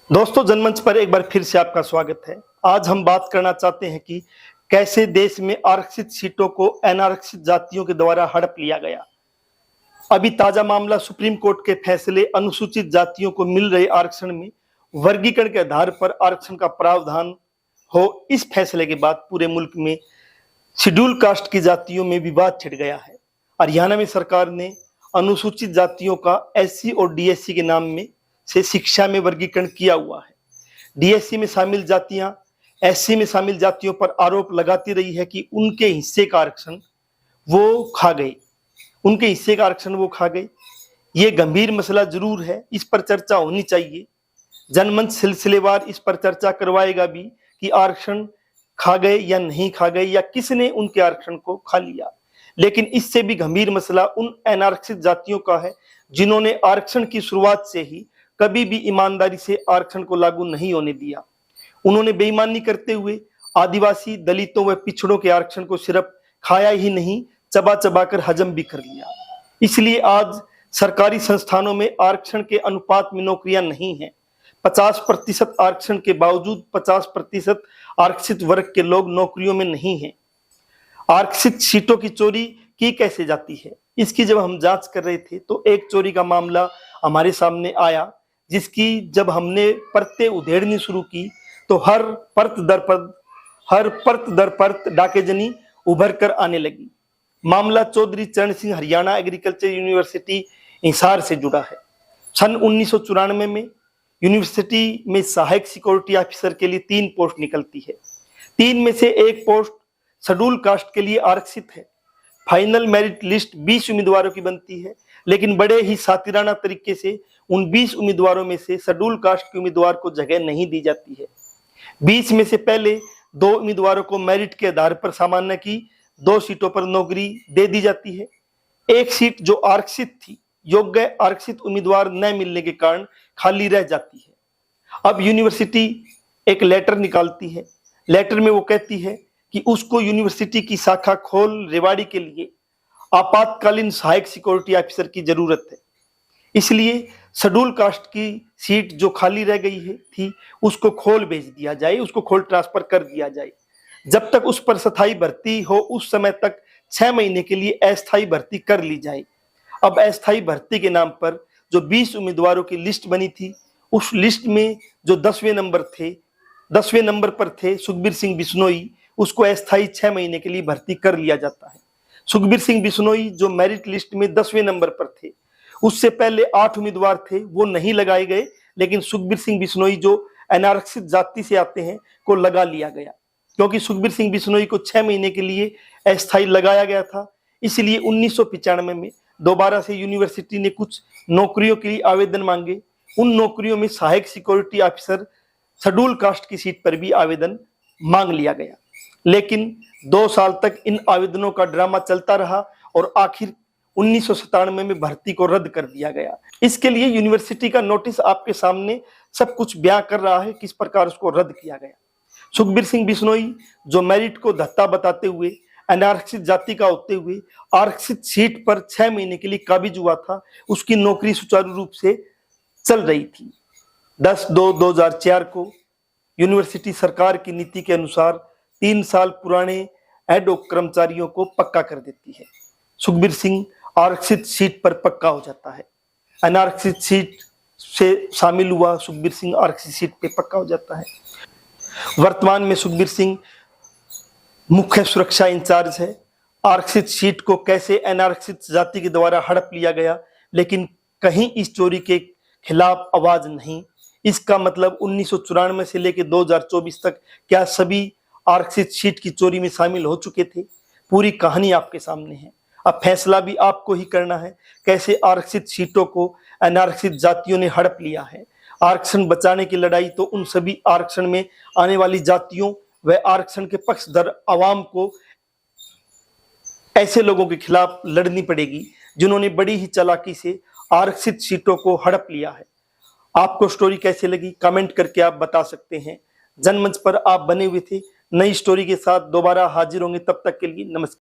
दोस्तों, जनमंच पर एक बार फिर से आपका स्वागत है। आज हम बात करना चाहते हैं कि कैसे देश में आरक्षित सीटों को अनारक्षित जातियों के द्वारा हड़प लिया गया। अभी ताजा मामला सुप्रीम कोर्ट के फैसले अनुसूचित जातियों को मिल रहे आरक्षण में वर्गीकरण के आधार पर आरक्षण का प्रावधान हो। इस फैसले के बाद पूरे मुल्क में शेड्यूल कास्ट की जातियों में विवाद छिड़ गया है। हरियाणा में सरकार ने अनुसूचित जातियों का एससी और डीएससी के नाम में से शिक्षा में वर्गीकरण किया हुआ है। डीएससी में शामिल जातियां एससी में शामिल जातियों पर आरोप लगाती रही है कि उनके हिस्से का आरक्षण वो खा गए। ये गंभीर मसला जरूर है, इस पर चर्चा होनी चाहिए। जनमंच सिलसिलेवार इस पर चर्चा करवाएगा भी कि आरक्षण खा गए या नहीं खा गए, या किसने उनके आरक्षण को खा लिया। लेकिन इससे भी गंभीर मसला उन अनारक्षित जातियों का है जिन्होंने आरक्षण की शुरुआत से ही कभी भी ईमानदारी से आरक्षण को लागू नहीं होने दिया। उन्होंने बेईमानी करते हुए आदिवासी, दलितों व पिछड़ों के आरक्षण को सिर्फ खाया ही नहीं, चबा चबा कर हजम भी कर लिया। इसलिए आज सरकारी संस्थानों में आरक्षण के अनुपात में नौकरियां नहीं हैं। 50% आरक्षण के बावजूद 50% आरक्षित वर्ग के लोग नौकरियों में नहीं हैं। आरक्षित सीटों की चोरी की कैसे जाती है, इसकी जब हम जांच कर रहे थे तो एक चोरी का मामला हमारे सामने आया, जिसकी जब हमने परतें उधेड़नी शुरू की तो हर परत दर परत डाकेजनी उभर कर आने लगी। मामला चौधरी चरण सिंह हरियाणा एग्रीकल्चर यूनिवर्सिटी हिसार से जुड़ा है। सन 1994 में यूनिवर्सिटी में सहायक सिक्योरिटी ऑफिसर के लिए 3 पोस्ट निकलती है। 3 में से एक पोस्ट शेड्यूल कास्ट के लिए आरक्षित है। फाइनल मेरिट लिस्ट 20 उम्मीदवारों की बनती है, लेकिन बड़े ही सातिराना तरीके से उन 20 उम्मीदवारों में से शेड्यूल कास्ट के उम्मीदवार को जगह नहीं दी जाती है। 20 में से पहले 2 उम्मीदवारों को मेरिट के आधार पर सामान्य की 2 सीटों पर नौकरी दे दी जाती है। एक सीट जो आरक्षित थी, योग्य आरक्षित उम्मीदवार न मिलने के कारण खाली रह जाती है। अब यूनिवर्सिटी एक लेटर निकालती है। लेटर में वो कहती है कि उसको यूनिवर्सिटी की शाखा खोल रेवाड़ी के लिए आपातकालीन सहायक सिक्योरिटी ऑफिसर की जरूरत है। इसलिए शेड्यूल कास्ट की सीट जो खाली रह गई थी उसको खोल भेज दिया जाए, उसको खोल ट्रांसफर कर दिया जाए। जब तक उस पर स्थायी भर्ती हो उस समय तक 6 महीने के लिए अस्थायी भर्ती कर ली जाए। अब अस्थायी भर्ती के नाम पर जो 20 उम्मीदवारों की लिस्ट बनी थी, उस लिस्ट में जो 10वें नंबर पर थे सुखबीर सिंह बिश्नोई, उसको अस्थायी 6 महीने के लिए भर्ती कर लिया जाता है। सुखबीर सिंह बिश्नोई जो मेरिट लिस्ट में 10वें नंबर पर थे, उससे पहले 8 उम्मीदवार थे, वो नहीं लगाए गए, लेकिन सुखबीर सिंह बिश्नोई जो अनारक्षित जाति से आते हैं को लगा लिया गया, क्योंकि सुखबीर सिंह बिश्नोई को 6 महीने के लिए अस्थायी लगाया गया था। इसलिए 1995 में दोबारा से यूनिवर्सिटी ने कुछ नौकरियों के लिए आवेदन मांगे। उन नौकरियों में सहायक सिक्योरिटी ऑफिसर शेड्यूल कास्ट की सीट पर भी आवेदन मांग लिया गया, लेकिन 2 साल तक इन आवेदनों का ड्रामा चलता रहा और आखिर 1997 में भर्ती को रद्द कर दिया गया। इसके लिए यूनिवर्सिटी का नोटिस आपके सामने सब कुछ बयां कर रहा है, किस प्रकार उसको रद्द किया गया। सुखबीर सिंह बिश्नोई जो मेरिट को धत्ता बताते हुए अनारक्षित जाति का होते हुए आरक्षित सीट पर 6 महीने के लिए काबिज हुआ था, उसकी नौकरी सुचारू रूप से चल रही थी। 10/2/2004 को यूनिवर्सिटी सरकार की नीति के अनुसार 3 साल पुराने एडहॉक कर्मचारियों को पक्का कर देती है। सुखबीर सिंह आरक्षित सीट पर पक्का हो जाता है। अनारक्षित सीट से शामिल हुआ सुखबीर सिंह आरक्षित सीट पे पक्का हो जाता है। वर्तमान में सुखबीर सिंह मुख्य सुरक्षा इंचार्ज है। आरक्षित सीट को कैसे अनारक्षित जाति के द्वारा हड़प लिया गया, लेकिन कहीं इस चोरी के खिलाफ आवाज नहीं। इसका मतलब 1994 से लेकर 2024 तक क्या सभी आरक्षित सीट की चोरी में शामिल हो चुके थे? पूरी कहानी आपके सामने है। अब फैसला भी आपको ही करना है, कैसे आरक्षित सीटों को अनारक्षित जातियों ने हड़प लिया है। आरक्षण बचाने की लड़ाई तो उन सभी आरक्षण में आने वाली जातियों व आरक्षण के पक्षधर आवाम को, ऐसे लोगों के खिलाफ लड़नी पड़ेगी जिन्होंने बड़ी ही चालाकी से आरक्षित सीटों को हड़प लिया है। आपको स्टोरी कैसे लगी कमेंट करके आप बता सकते हैं। जनमंच पर आप बने हुए थे, नई स्टोरी के साथ दोबारा हाजिर होंगे। तब तक के लिए नमस्कार।